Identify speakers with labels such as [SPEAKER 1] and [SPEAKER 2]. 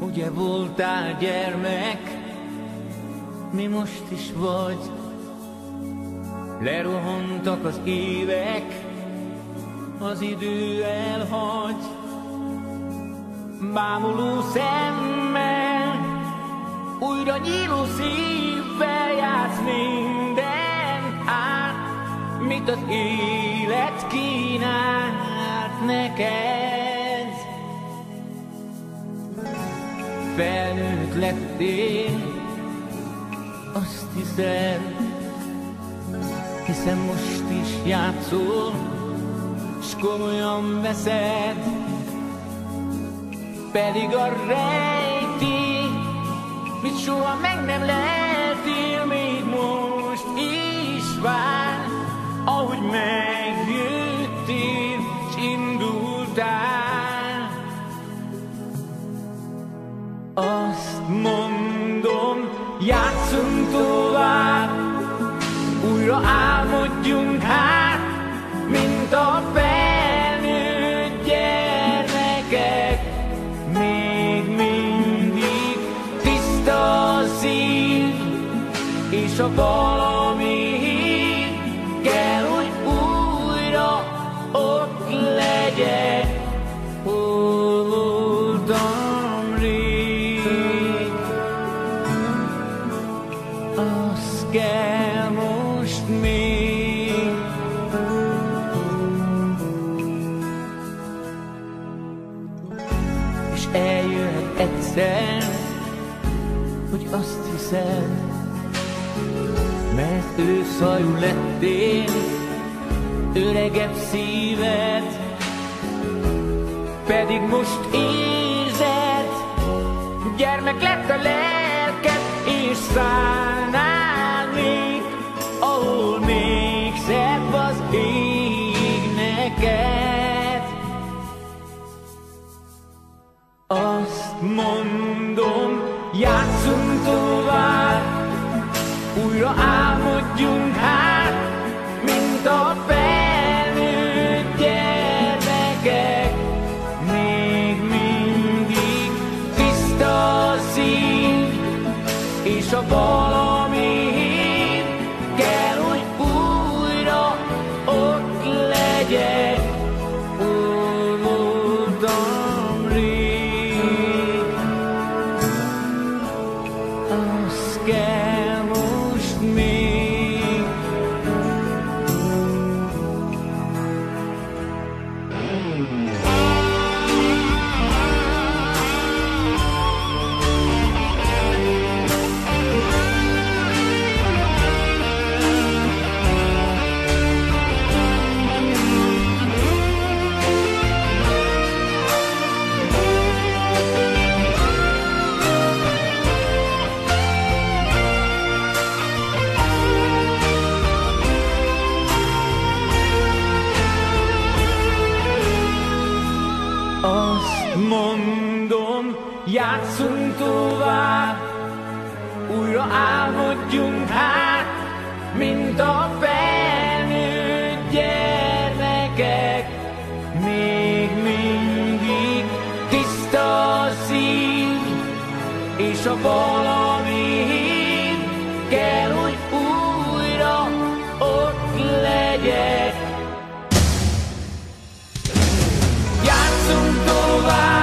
[SPEAKER 1] Ugye voltál gyermek, mi most is vagy. Lerohantak az évek, az idő elhagy. Bámuló szemmel, újra nyíló szívvel játsz minden át, mit az élet kínált neked. Felnőtt lettél, azt hiszed, hiszen most is játszol, s komolyan veszed. Pedig a rejtély, mit soha meg nem leltél, még most is vár, ahogy megjöttél, s indultál. Azt mondom, játszunk tovább, újra álmodjunk hát, mint a felnőtt gyermekek. Még mindig tiszta a szív, és a valami hív kell, hogy újra ott legyek, hol voltam rég. Az kell most még, és eljöhet egyszer, hogy azt hiszed, mert őszajú lettél, öregebb szíved, pedig most érzed, gyermek lett a lelked, és szállnál még, ahol még szebb az ég neked. Azt mondom, játszunk tovább, újra álmodjunk hát, mint a felnőtt gyermekek. Még mindig tiszta a szív, és a valami hív kell, hogy újra ott legyek, hol voltam rég. Az kell most még. Azt mondom, játszunk tovább, újra álmodjunk hát, mint a felnőtt gyermekek. Még mindig tiszta a szív, és a valami hív kell, hogy újra ott legyek. Játszunk tovább,